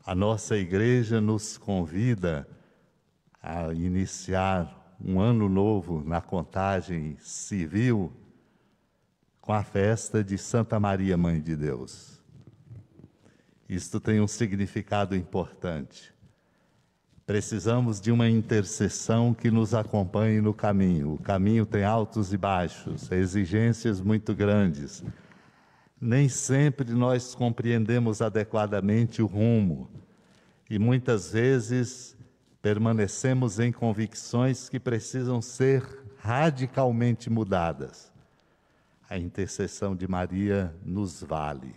A nossa igreja nos convida a iniciar um ano novo na contagem civil com a festa de Santa Maria, Mãe de Deus. Isto tem um significado importante. Precisamos de uma intercessão que nos acompanhe no caminho. O caminho tem altos e baixos, exigências muito grandes. Nem sempre nós compreendemos adequadamente o rumo e muitas vezes permanecemos em convicções que precisam ser radicalmente mudadas. A intercessão de Maria nos vale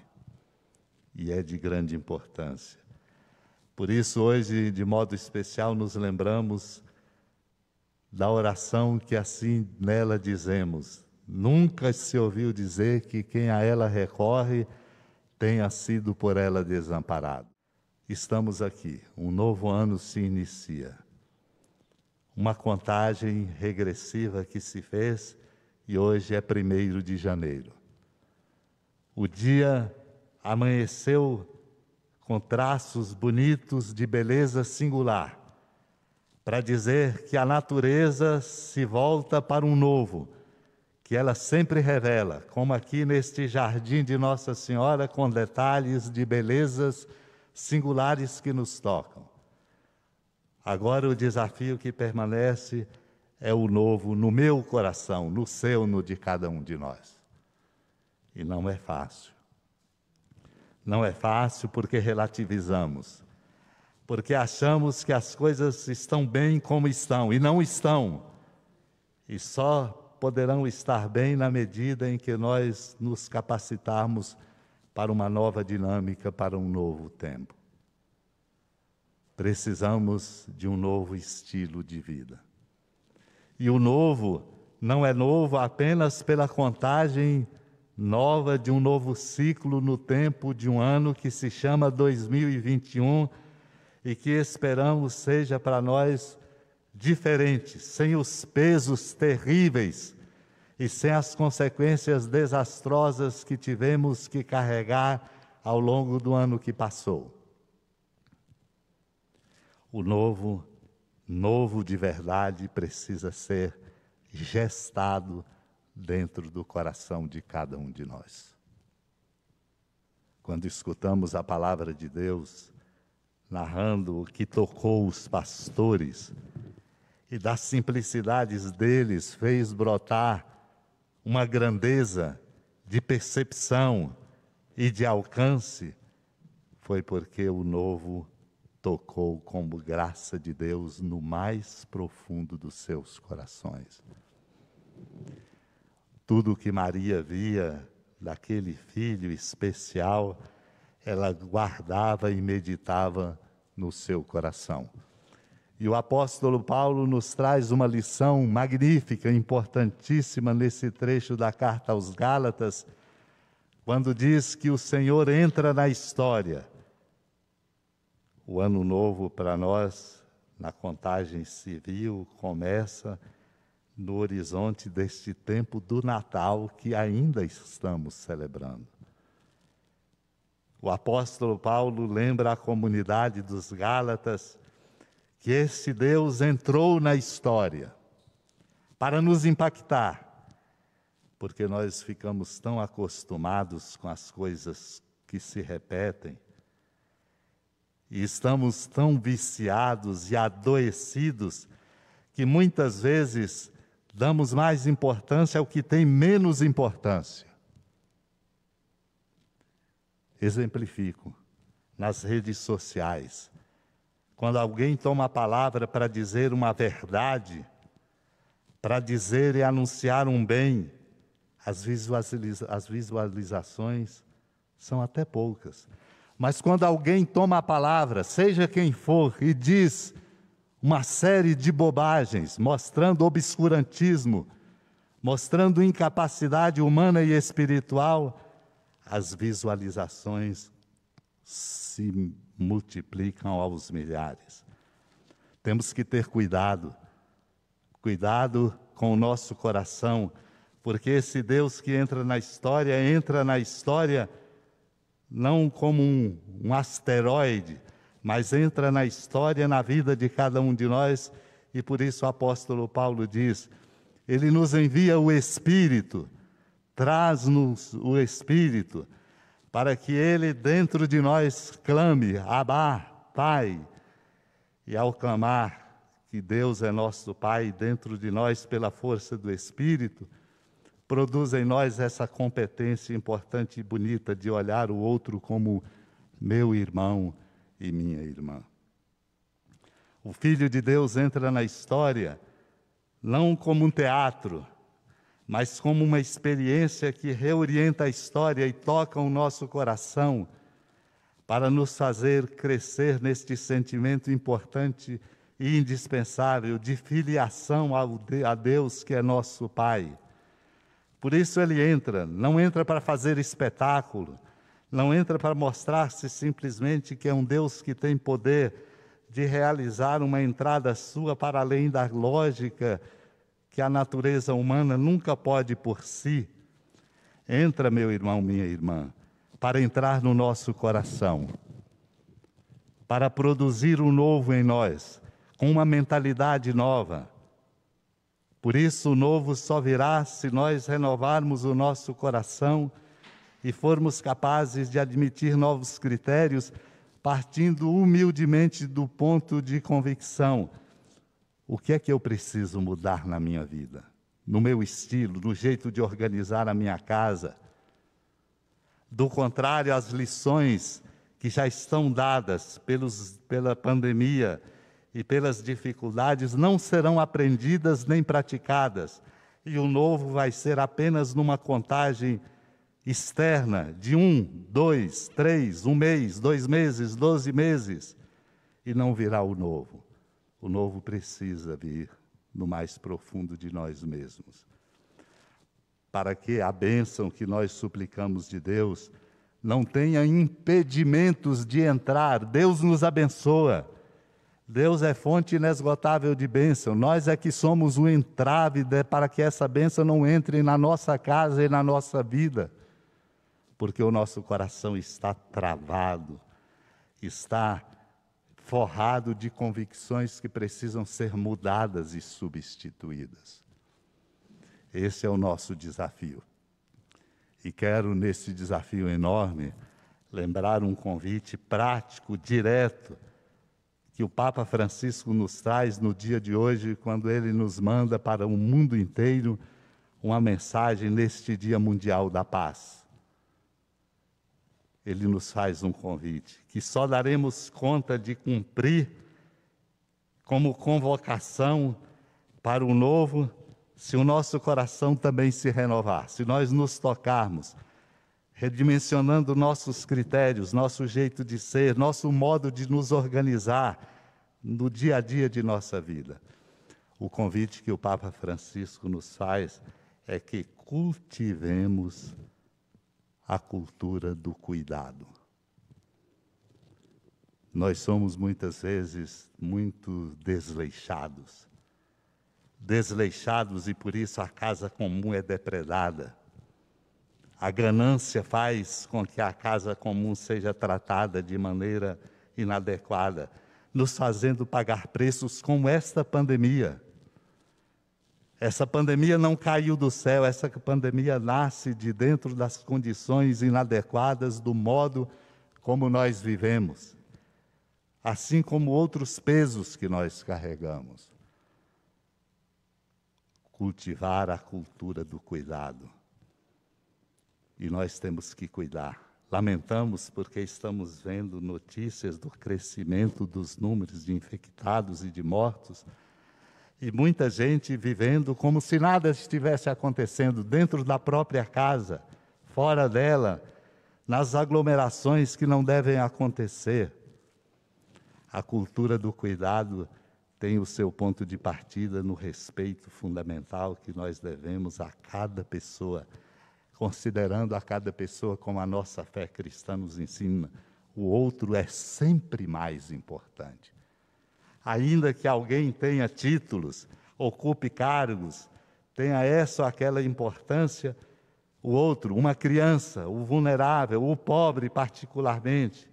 e é de grande importância. Por isso, hoje, de modo especial, nos lembramos da oração que assim nela dizemos: nunca se ouviu dizer que quem a ela recorre tenha sido por ela desamparado. Estamos aqui, um novo ano se inicia. Uma contagem regressiva que se fez e hoje é 1º de janeiro. O dia amanheceu com traços bonitos de beleza singular, para dizer que a natureza se volta para um novo, que ela sempre revela, como aqui neste jardim de Nossa Senhora, com detalhes de belezas singulares que nos tocam. Agora o desafio que permanece é o novo no meu coração, no seu, no de cada um de nós. E não é fácil. Não é fácil porque relativizamos, porque achamos que as coisas estão bem como estão, e não estão. E só poderão estar bem na medida em que nós nos capacitarmos para uma nova dinâmica, para um novo tempo. Precisamos de um novo estilo de vida. E o novo não é novo apenas pela contagem nova de um novo ciclo no tempo de um ano que se chama 2021 e que esperamos seja para nós diferente, sem os pesos terríveis e sem as consequências desastrosas que tivemos que carregar ao longo do ano que passou. O novo de verdade precisa ser gestado dentro do coração de cada um de nós. Quando escutamos a palavra de Deus, narrando o que tocou os pastores, e das simplicidades deles fez brotar uma grandeza de percepção e de alcance, foi porque o novo tocou como graça de Deus no mais profundo dos seus corações. Tudo que Maria via daquele filho especial, ela guardava e meditava no seu coração. E o apóstolo Paulo nos traz uma lição magnífica, importantíssima nesse trecho da carta aos Gálatas, quando diz que o Senhor entra na história. O ano novo para nós, na contagem civil, começa no horizonte deste tempo do Natal que ainda estamos celebrando. O apóstolo Paulo lembra à comunidade dos Gálatas que esse Deus entrou na história para nos impactar, porque nós ficamos tão acostumados com as coisas que se repetem e estamos tão viciados e adoecidos que muitas vezes damos mais importância ao que tem menos importância. Exemplifico, nas redes sociais. Quando alguém toma a palavra para dizer uma verdade, para dizer e anunciar um bem, as visualizações são até poucas. Mas quando alguém toma a palavra, seja quem for, e diz uma série de bobagens, mostrando obscurantismo, mostrando incapacidade humana e espiritual, as visualizações se multiplicam aos milhares. Temos que ter cuidado com o nosso coração, porque esse Deus que entra na história não como um asteroide, mas entra na história, na vida de cada um de nós, e por isso o apóstolo Paulo diz, ele nos envia o Espírito, traz-nos o Espírito, para que ele dentro de nós clame, Abá, Pai, e ao clamar que Deus é nosso Pai dentro de nós pela força do Espírito, produz em nós essa competência importante e bonita de olhar o outro como meu irmão e minha irmã. O Filho de Deus entra na história não como um teatro, mas como uma experiência que reorienta a história e toca o nosso coração para nos fazer crescer neste sentimento importante e indispensável de filiação a Deus que é nosso Pai. Por isso ele entra, não entra para fazer espetáculo, não entra para mostrar-se simplesmente que é um Deus que tem poder de realizar uma entrada sua para além da lógica que a natureza humana nunca pode por si. Entra, meu irmão, minha irmã, para entrar no nosso coração, para produzir o novo em nós, com uma mentalidade nova. Por isso, o novo só virá se nós renovarmos o nosso coração e formos capazes de admitir novos critérios, partindo humildemente do ponto de convicção. O que é que eu preciso mudar na minha vida? No meu estilo, no jeito de organizar a minha casa? Do contrário, as lições que já estão dadas pela pandemia e pelas dificuldades não serão aprendidas nem praticadas. E o novo vai ser apenas numa contagem externa de 1, 2, 3, 1 mês, 2 meses, 12 meses. E não virá o novo. O novo precisa vir no mais profundo de nós mesmos. Para que a bênção que nós suplicamos de Deus não tenha impedimentos de entrar. Deus nos abençoa. Deus é fonte inesgotável de bênção. Nós é que somos o entrave para que essa bênção não entre na nossa casa e na nossa vida. Porque o nosso coração está travado, está forrado de convicções que precisam ser mudadas e substituídas. Esse é o nosso desafio. E quero, nesse desafio enorme, lembrar um convite prático, direto, que o Papa Francisco nos traz no dia de hoje, quando ele nos manda para o mundo inteiro uma mensagem neste Dia Mundial da Paz. Ele nos faz um convite, que só daremos conta de cumprir como convocação para o novo, se o nosso coração também se renovar, se nós nos tocarmos, redimensionando nossos critérios, nosso jeito de ser, nosso modo de nos organizar no dia a dia de nossa vida. O convite que o Papa Francisco nos faz é que cultivemos a cultura do cuidado. Nós somos muitas vezes muito desleixados e por isso a casa comum é depredada. A ganância faz com que a casa comum seja tratada de maneira inadequada, nos fazendo pagar preços como esta pandemia. Essa pandemia não caiu do céu, essa pandemia nasce de dentro das condições inadequadas do modo como nós vivemos, assim como outros pesos que nós carregamos. Cultivar a cultura do cuidado. E nós temos que cuidar. Lamentamos porque estamos vendo notícias do crescimento dos números de infectados e de mortos, e muita gente vivendo como se nada estivesse acontecendo dentro da própria casa, fora dela, nas aglomerações que não devem acontecer. A cultura do cuidado tem o seu ponto de partida no respeito fundamental que nós devemos a cada pessoa, considerando a cada pessoa como a nossa fé cristã nos ensina. O outro é sempre mais importante. Ainda que alguém tenha títulos, ocupe cargos, tenha essa ou aquela importância, o outro, uma criança, o vulnerável, o pobre particularmente,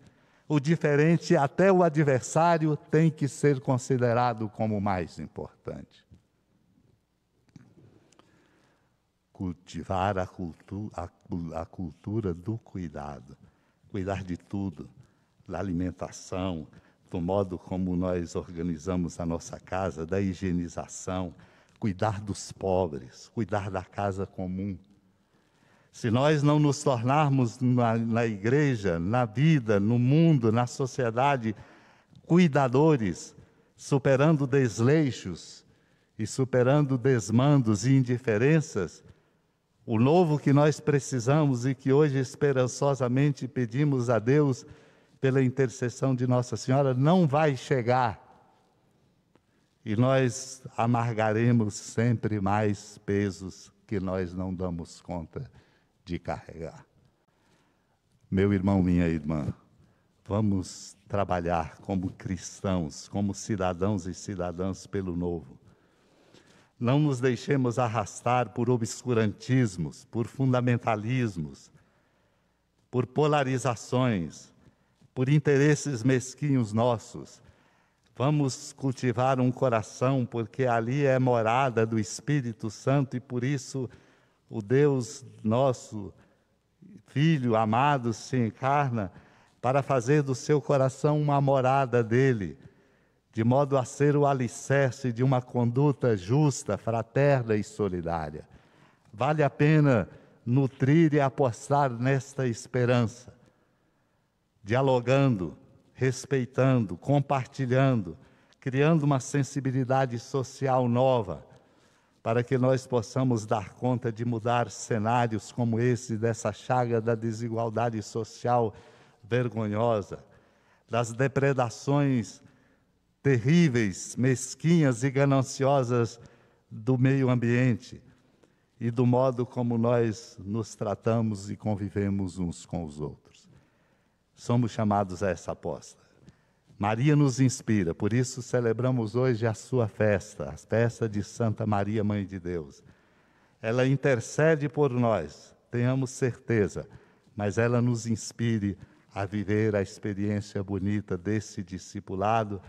O diferente, até o adversário, tem que ser considerado como mais importante. Cultivar a cultura do cuidado. Cuidar de tudo, da alimentação, do modo como nós organizamos a nossa casa, da higienização, cuidar dos pobres, cuidar da casa comum. Se nós não nos tornarmos na igreja, na vida, no mundo, na sociedade, cuidadores, superando desleixos e superando desmandos e indiferenças, o novo que nós precisamos e que hoje esperançosamente pedimos a Deus pela intercessão de Nossa Senhora não vai chegar. E nós amargaremos sempre mais pesos que nós não damos conta de carregar. Meu irmão, minha irmã, vamos trabalhar como cristãos, como cidadãos e cidadãs pelo novo. Não nos deixemos arrastar por obscurantismos, por fundamentalismos, por polarizações, por interesses mesquinhos nossos. Vamos cultivar um coração, porque ali é morada do Espírito Santo e por isso o Deus nosso, Filho amado, se encarna para fazer do seu coração uma morada dele, de modo a ser o alicerce de uma conduta justa, fraterna e solidária. Vale a pena nutrir e apostar nesta esperança, dialogando, respeitando, compartilhando, criando uma sensibilidade social nova, para que nós possamos dar conta de mudar cenários como esse, dessa chaga da desigualdade social vergonhosa, das depredações terríveis, mesquinhas e gananciosas do meio ambiente e do modo como nós nos tratamos e convivemos uns com os outros. Somos chamados a essa aposta. Maria nos inspira, por isso celebramos hoje a sua festa, a festa de Santa Maria, Mãe de Deus. Ela intercede por nós, tenhamos certeza, mas ela nos inspire a viver a experiência bonita desse discipulado,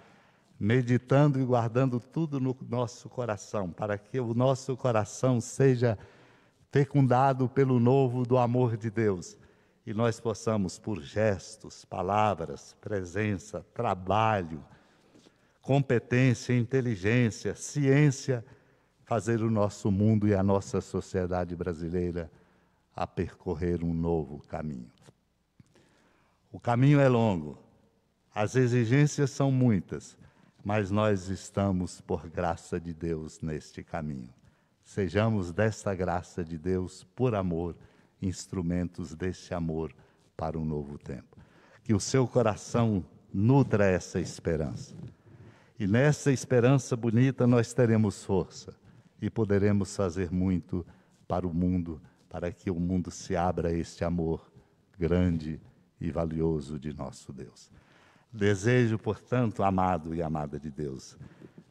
meditando e guardando tudo no nosso coração, para que o nosso coração seja fecundado pelo novo do amor de Deus. E nós possamos, por gestos, palavras, presença, trabalho, competência, inteligência, ciência, fazer o nosso mundo e a nossa sociedade brasileira a percorrer um novo caminho. O caminho é longo, as exigências são muitas, mas nós estamos, por graça de Deus, neste caminho. Sejamos desta graça de Deus, por amor, instrumentos desse amor para um novo tempo. Que o seu coração nutra essa esperança. E nessa esperança bonita nós teremos força e poderemos fazer muito para o mundo, para que o mundo se abra a este amor grande e valioso de nosso Deus. Desejo, portanto, amado e amada de Deus,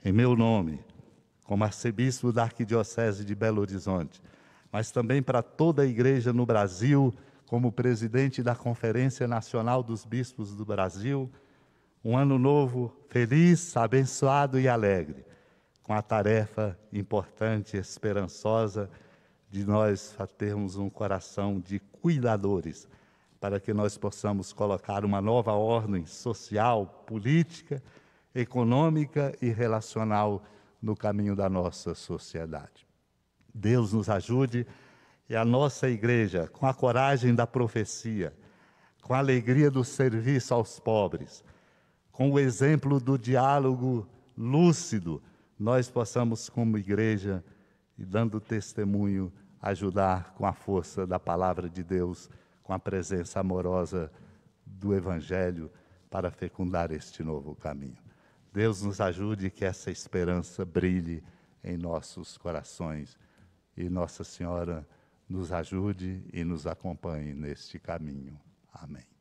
em meu nome, como arcebispo da Arquidiocese de Belo Horizonte, mas também para toda a igreja no Brasil, como presidente da Conferência Nacional dos Bispos do Brasil, um ano novo feliz, abençoado e alegre, com a tarefa importante e esperançosa de nós termos um coração de cuidadores, para que nós possamos colocar uma nova ordem social, política, econômica e relacional no caminho da nossa sociedade. Deus nos ajude e a nossa igreja, com a coragem da profecia, com a alegria do serviço aos pobres, com o exemplo do diálogo lúcido, nós possamos, como igreja, e dando testemunho, ajudar com a força da palavra de Deus, com a presença amorosa do Evangelho, para fecundar este novo caminho. Deus nos ajude e que essa esperança brilhe em nossos corações. E Nossa Senhora nos ajude e nos acompanhe neste caminho. Amém.